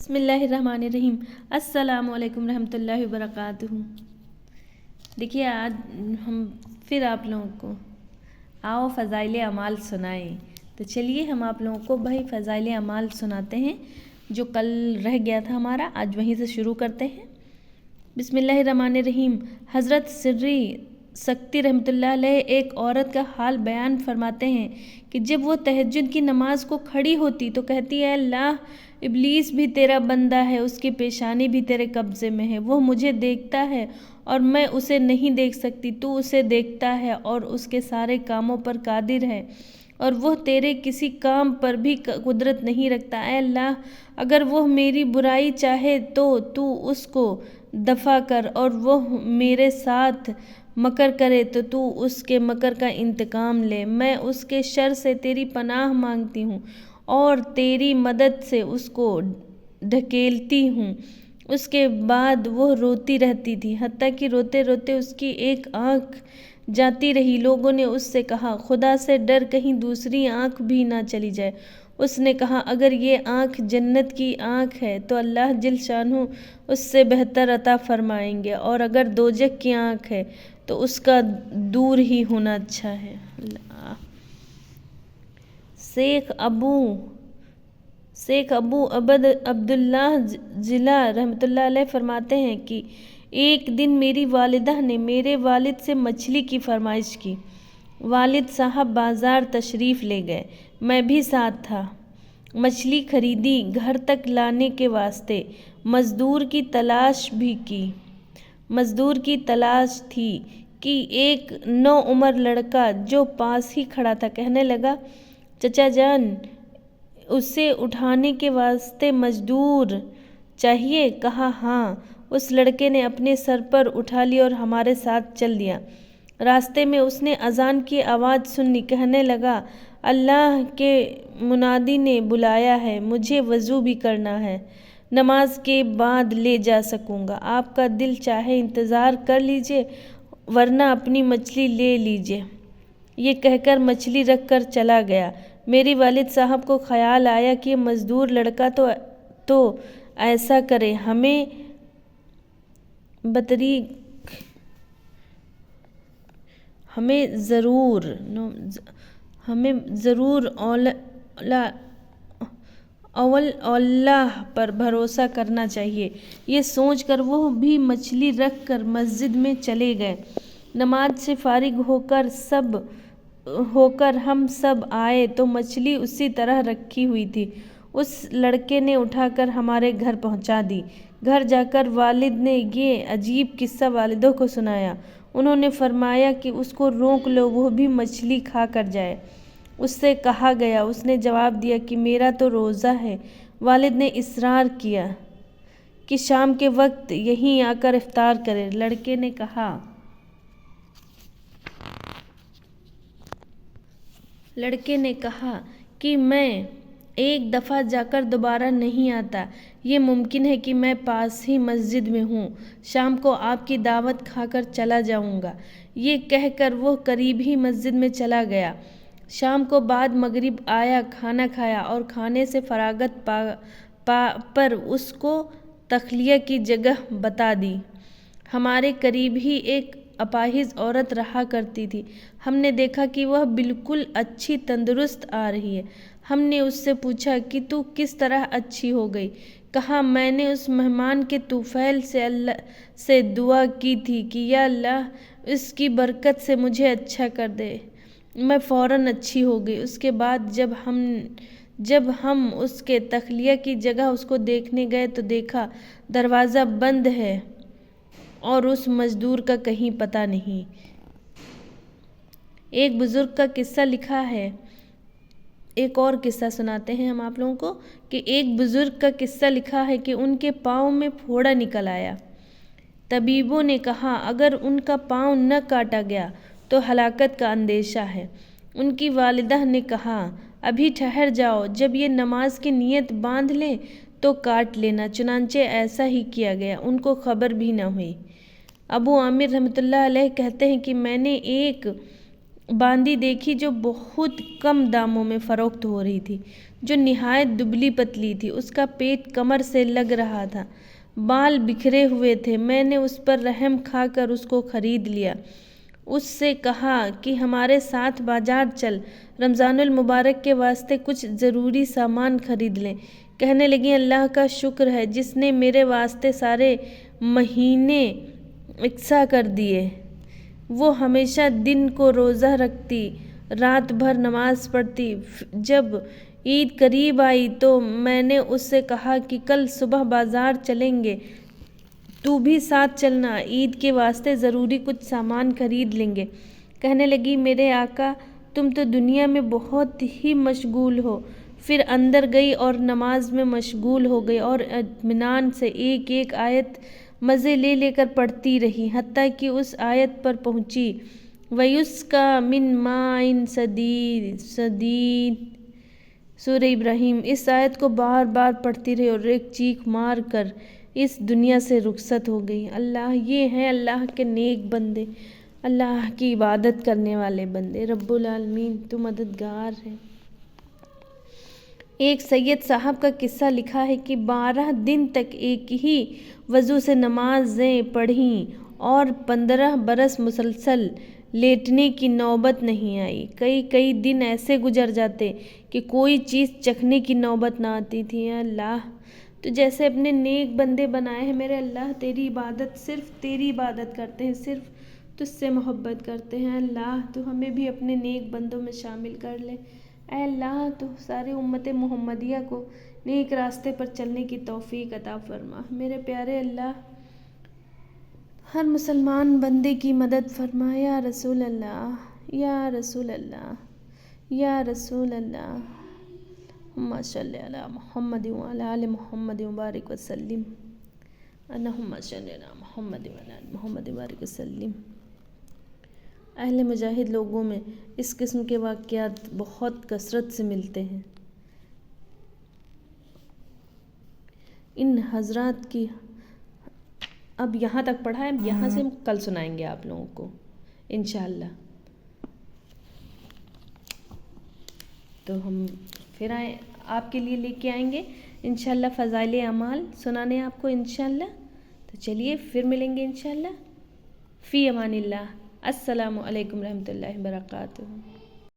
بسم اللہ الرحمن الرحیم۔ السلام علیکم رحمۃ اللہ وبرکاتہ۔ دیکھیے آج ہم پھر آپ لوگوں کو آؤ فضائل اعمال سنائیں، تو چلیے ہم آپ لوگوں کو بھائی فضائل اعمال سناتے ہیں جو کل رہ گیا تھا ہمارا، آج وہیں سے شروع کرتے ہیں۔ بسم اللہ الرحمن الرحیم۔ حضرت سری سکتی رحمۃ اللہ علیہ ایک عورت کا حال بیان فرماتے ہیں کہ جب وہ تہجد کی نماز کو کھڑی ہوتی تو کہتی ہے، اللہ ابلیس بھی تیرا بندہ ہے، اس کی پیشانی بھی تیرے قبضے میں ہے، وہ مجھے دیکھتا ہے اور میں اسے نہیں دیکھ سکتی، تو اسے دیکھتا ہے اور اس کے سارے کاموں پر قادر ہے اور وہ تیرے کسی کام پر بھی قدرت نہیں رکھتا۔ اے اللہ اگر وہ میری برائی چاہے تو اس کو دفع کر، اور وہ میرے ساتھ مکر کرے تو اس کے مکر کا انتقام لے۔ میں اس کے شر سے تیری پناہ مانگتی ہوں اور تیری مدد سے اس کو ڈھکیلتی ہوں۔ اس کے بعد وہ روتی رہتی تھی، حتیٰ کہ روتے روتے اس کی ایک آنکھ جاتی رہی۔ لوگوں نے اس سے کہا، خدا سے ڈر کہیں دوسری آنکھ بھی نہ چلی جائے۔ اس نے کہا، اگر یہ آنکھ جنت کی آنکھ ہے تو اللہ جل شانہ اس سے بہتر عطا فرمائیں گے، اور اگر دوزخ کی آنکھ ہے تو اس کا دور ہی ہونا اچھا ہے۔ اللہ۔ شیخ ابو عبداللہ ضلع رحمۃ اللہ علیہ فرماتے ہیں کہ ایک دن میری والدہ نے میرے والد سے مچھلی کی فرمائش کی۔ والد صاحب بازار تشریف لے گئے، میں بھی ساتھ تھا۔ مچھلی خریدی، گھر تک لانے کے واسطے مزدور کی تلاش تھی کہ ایک نوعمر لڑکا جو پاس ہی کھڑا تھا کہنے لگا، چچا جان اسے اٹھانے کے واسطے مزدور چاہیے؟ کہا ہاں۔ اس لڑکے نے اپنے سر پر اٹھا لی اور ہمارے ساتھ چل دیا۔ راستے میں اس نے اذان کی آواز سنی، کہنے لگا، اللہ کے منادی نے بلایا ہے، مجھے وضو بھی کرنا ہے، نماز کے بعد لے جا سکوں گا، آپ کا دل چاہے انتظار کر لیجئے ورنہ اپنی مچھلی لے لیجئے۔ یہ کہہ کر مچھلی رکھ کر چلا گیا۔ میرے والد صاحب کو خیال آیا کہ یہ مزدور لڑکا تو ایسا کرے، ہمیں ضرور اللہ پر بھروسہ کرنا چاہیے۔ یہ سوچ کر وہ بھی مچھلی رکھ کر مسجد میں چلے گئے۔ نماز سے فارغ ہو کر ہم سب آئے تو مچھلی اسی طرح رکھی ہوئی تھی۔ اس لڑکے نے اٹھا کر ہمارے گھر پہنچا دی۔ گھر جا کر والد نے یہ عجیب قصہ والدہ کو سنایا۔ انہوں نے فرمایا کہ اس کو روک لو، وہ بھی مچھلی کھا کر جائے۔ اس سے کہا گیا، اس نے جواب دیا کہ میرا تو روزہ ہے۔ والد نے اصرار کیا کہ شام کے وقت یہیں آ کر افطار کرے۔ لڑکے نے کہا کہ میں ایک دفعہ جا کر دوبارہ نہیں آتا، یہ ممکن ہے کہ میں پاس ہی مسجد میں ہوں، شام کو آپ کی دعوت کھا کر چلا جاؤں گا۔ یہ کہہ کر وہ قریب ہی مسجد میں چلا گیا۔ شام کو بعد مغرب آیا، کھانا کھایا اور کھانے سے فراغت پر اس کو تخلیہ کی جگہ بتا دی۔ ہمارے قریب ہی ایک اپاہج عورت رہا کرتی تھی۔ ہم نے دیکھا کہ وہ بالکل اچھی تندرست آ رہی ہے۔ ہم نے اس سے پوچھا کہ تو کس طرح اچھی ہو گئی؟ کہا، میں نے اس مہمان کے طفیل سے اللہ سے دعا کی تھی کہ یا اللہ اس کی برکت سے مجھے اچھا کر دے، میں فوراً اچھی ہو گئی۔ اس کے بعد جب ہم اس کے تخلیہ کی جگہ اس کو دیکھنے گئے تو دیکھا دروازہ بند ہے اور اس مزدور کا کہیں پتہ نہیں۔ ایک بزرگ کا قصہ لکھا ہے۔ ایک اور قصہ سناتے ہیں ہم آپ لوگوں کو کہ ایک بزرگ کا قصہ لکھا ہے کہ ان کے پاؤں میں پھوڑا نکل آیا۔ طبیبوں نے کہا اگر ان کا پاؤں نہ کاٹا گیا تو ہلاکت کا اندیشہ ہے۔ ان کی والدہ نے کہا، ابھی ٹھہر جاؤ، جب یہ نماز کی نیت باندھ لیں تو کاٹ لینا۔ چنانچہ ایسا ہی کیا گیا، ان کو خبر بھی نہ ہوئی۔ ابو عامر رحمۃ اللہ علیہ کہتے ہیں کہ میں نے ایک باندی دیکھی جو بہت کم داموں میں فروخت ہو رہی تھی۔ جو نہایت دبلی پتلی تھی، اس کا پیٹ کمر سے لگ رہا تھا، بال بکھرے ہوئے تھے۔ میں نے اس پر رحم کھا کر اس کو خرید لیا۔ اس سے کہا کہ ہمارے ساتھ بازار چل، رمضان المبارک کے واسطے کچھ ضروری سامان خرید لیں۔ کہنے لگیں اللہ کا شکر ہے جس نے میرے واسطے سارے مہینے یکساں کر دیے۔ وہ ہمیشہ دن کو روزہ رکھتی، رات بھر نماز پڑھتی۔ جب عید قریب آئی تو میں نے اس سے کہا کہ کل صبح بازار چلیں گے، تو بھی ساتھ چلنا، عید کے واسطے ضروری کچھ سامان خرید لیں گے۔ کہنے لگی میرے آقا تم تو دنیا میں بہت ہی مشغول ہو۔ پھر اندر گئی اور نماز میں مشغول ہو گئی اور اطمینان سے ایک ایک آیت مزے لے لے کر پڑھتی رہی، حتیٰ کہ اس آیت پر پہنچی وَيُسْقَىٰ مِن مَاءٍ صَدِيدٍ، سورہ ابراہیم۔ اس آیت کو بار بار پڑھتی رہی اور ایک چیخ مار کر اس دنیا سے رخصت ہو گئی۔ اللہ، یہ ہیں اللہ کے نیک بندے، اللہ کی عبادت کرنے والے بندے۔ رب العالمین تو مددگار ہے۔ ایک سید صاحب کا قصہ لکھا ہے کہ 12 دن تک ایک ہی وضو سے نمازیں پڑھیں اور 15 برس مسلسل لیٹنے کی نوبت نہیں آئی۔ کئی دن ایسے گزر جاتے کہ کوئی چیز چکھنے کی نوبت نہ آتی تھی۔ اے اللہ، تو جیسے اپنے نیک بندے بنائے ہیں میرے اللہ، تیری عبادت، صرف تیری عبادت کرتے ہیں، صرف تجھ سے محبت کرتے ہیں۔ اللہ تو ہمیں بھی اپنے نیک بندوں میں شامل کر لے۔ اے اللہ تو سارے امت محمدیہ کو نیک راستے پر چلنے کی توفیق عطا فرما۔ میرے پیارے اللہ، ہر مسلمان بندے کی مدد فرما یا رسول اللہ، یا رسول اللہ، یا رسول اللہ۔ اللہم صلی علی محمد وعلی آل محمد وبارک وسلم۔ اللہم صلی علی محمد وعلی آل محمد وبارک وسلم۔ اہل مجاہد لوگوں میں اس قسم کے واقعات بہت کثرت سے ملتے ہیں۔ ان حضرات کی اب یہاں تک پڑھا ہے، یہاں سے ہم کل سنائیں گے آپ لوگوں کو انشاءاللہ۔ تو ہم پھر آپ کے لیے لے کے آئیں گے انشاءاللہ فضائل اعمال سنانے آپ کو انشاءاللہ۔ تو چلیے پھر ملیں گے انشاءاللہ۔ فی امان اللہ۔ السلام علیکم رحمۃ اللہ وبرکاتہ۔